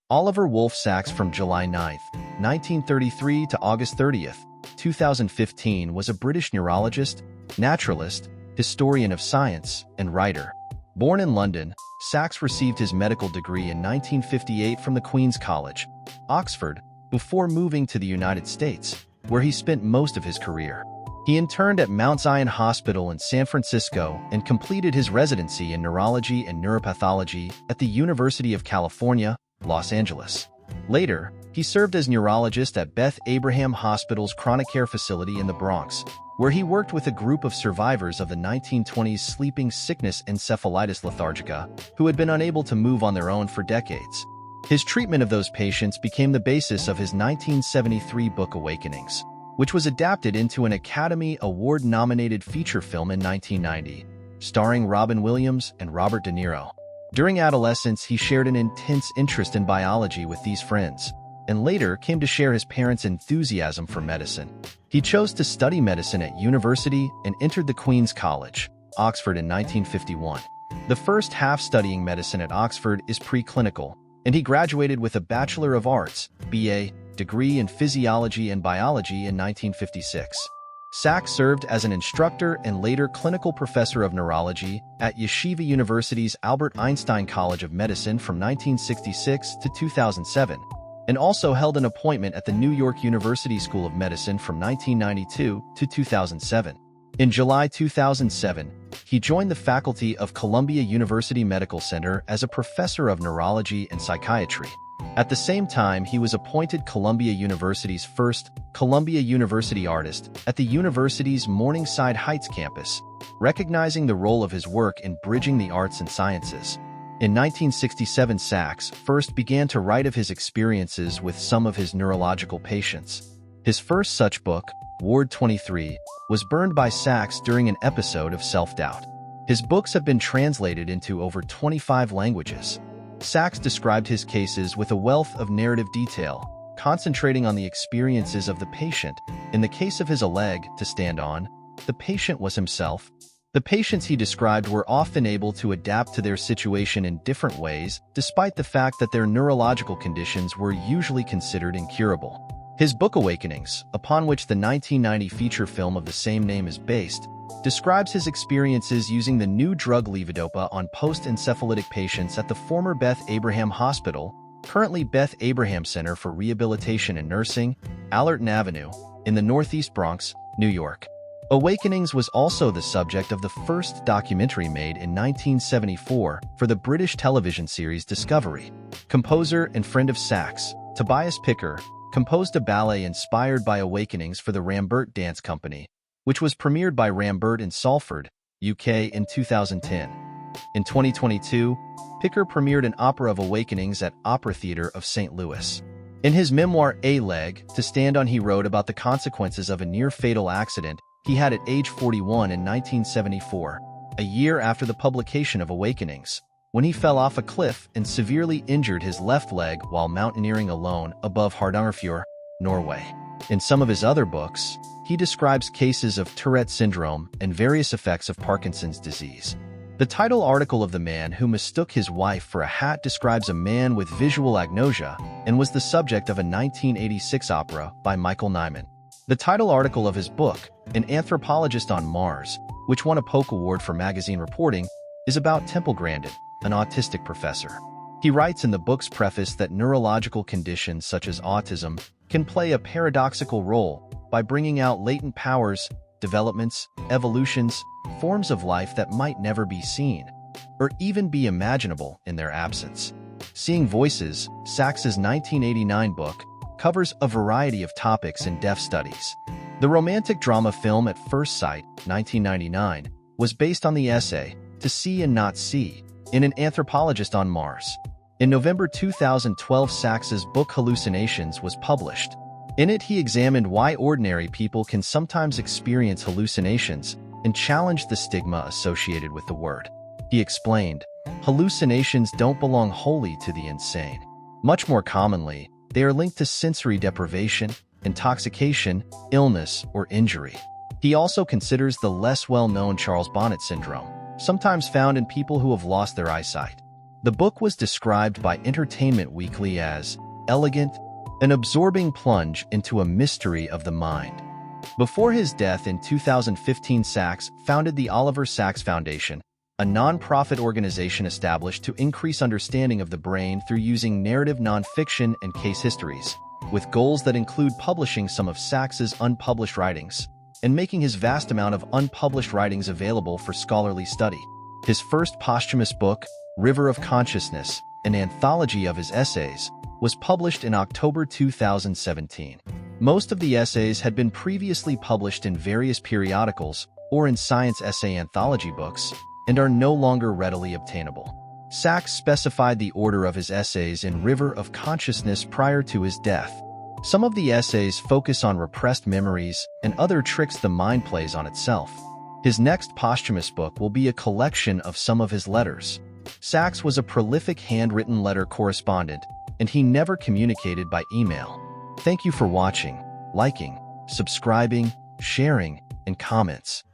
Oliver Wolfe Sacks from July 9, 1933 to August 30, 2015 was a British neurologist, naturalist, historian of science, and writer. Born in London, Sacks received his medical degree in 1958 from the Queen's College, Oxford, before moving to the United States, where he spent most of his career. He interned at Mount Zion Hospital in San Francisco and completed his residency in neurology and neuropathology at the University of California, Los Angeles. Later, he served as neurologist at Beth Abraham Hospital's chronic care facility in the Bronx, where he worked with a group of survivors of the 1920s sleeping sickness encephalitis lethargica, who had been unable to move on their own for decades. His treatment of those patients became the basis of his 1973 book Awakenings, which was adapted into an Academy Award-nominated feature film in 1990, starring Robin Williams and Robert De Niro. During adolescence, he shared an intense interest in biology with these friends, and later came to share his parents' enthusiasm for medicine. He chose to study medicine at university and entered the Queen's College, Oxford in 1951. The first half studying medicine at Oxford is preclinical, and he graduated with a Bachelor of Arts, BA, degree in physiology and biology in 1956. Sacks served as an instructor and later clinical professor of neurology at Yeshiva University's Albert Einstein College of Medicine from 1966 to 2007, and also held an appointment at the New York University School of Medicine from 1992 to 2007. In July 2007, he joined the faculty of Columbia University Medical Center as a professor of neurology and psychiatry. At the same time, he was appointed Columbia University's first Columbia University Artist at the university's Morningside Heights campus, recognizing the role of his work in bridging the arts and sciences. In 1967, Sacks first began to write of his experiences with some of his neurological patients. His first such book, Ward 23, was burned by Sacks during an episode of self-doubt. His books have been translated into over 25 languages. Sacks described his cases with a wealth of narrative detail, concentrating on the experiences of the patient. In the case of his a leg to stand on, the patient was himself. The patients he described were often able to adapt to their situation in different ways, despite the fact that their neurological conditions were usually considered incurable. His book Awakenings, upon which the 1990 feature film of the same name is based, describes his experiences using the new drug levodopa on post-encephalitic patients at the former Beth Abraham Hospital, currently Beth Abraham Center for Rehabilitation and Nursing, Allerton Avenue, in the Northeast Bronx, New York. Awakenings was also the subject of the first documentary made in 1974 for the British television series Discovery. Composer and friend of Sacks, Tobias Picker, composed a ballet inspired by Awakenings for the Rambert Dance Company, which was premiered by Rambert in Salford, UK in 2010. In 2022, Picker premiered an opera of Awakenings at Opera Theatre of St. Louis. In his memoir A Leg to Stand On, he wrote about the consequences of a near-fatal accident he had at age 41 in 1974, a year after the publication of Awakenings, when he fell off a cliff and severely injured his left leg while mountaineering alone above Hardangerfjord, Norway. In some of his other books, he describes cases of Tourette syndrome and various effects of Parkinson's disease. The title article of The Man Who Mistook His Wife for a Hat describes a man with visual agnosia and was the subject of a 1986 opera by Michael Nyman. The title article of his book, An Anthropologist on Mars, which won a Polk Award for magazine reporting, is about Temple Grandin, an autistic professor. He writes in the book's preface that neurological conditions such as autism can play a paradoxical role by bringing out latent powers, developments, evolutions, forms of life that might never be seen, or even be imaginable in their absence. Seeing Voices, Sacks's 1989 book, covers a variety of topics in deaf studies. The romantic drama film At First Sight, 1999, was based on the essay, To See and Not See, in An Anthropologist on Mars. In November 2012, Sacks's book Hallucinations was published. In it, he examined why ordinary people can sometimes experience hallucinations and challenged the stigma associated with the word. He explained, hallucinations don't belong wholly to the insane. Much more commonly, they are linked to sensory deprivation, intoxication, illness, or injury. He also considers the less well-known Charles Bonnet syndrome, sometimes found in people who have lost their eyesight. The book was described by Entertainment Weekly as elegant, an absorbing plunge into a mystery of the mind. Before his death in 2015, Sacks founded the Oliver Sacks Foundation, a non-profit organization established to increase understanding of the brain through using narrative nonfiction and case histories, with goals that include publishing some of Sacks's unpublished writings and making his vast amount of unpublished writings available for scholarly study. His first posthumous book, River of Consciousness, an anthology of his essays, was published in October 2017. Most of the essays had been previously published in various periodicals or in science essay anthology books and are no longer readily obtainable. Sacks specified the order of his essays in River of Consciousness prior to his death. Some of the essays focus on repressed memories and other tricks the mind plays on itself. His next posthumous book will be a collection of some of his letters. Sacks was a prolific handwritten letter correspondent, and he never communicated by email. Thank you for watching, liking, subscribing, sharing, and comments.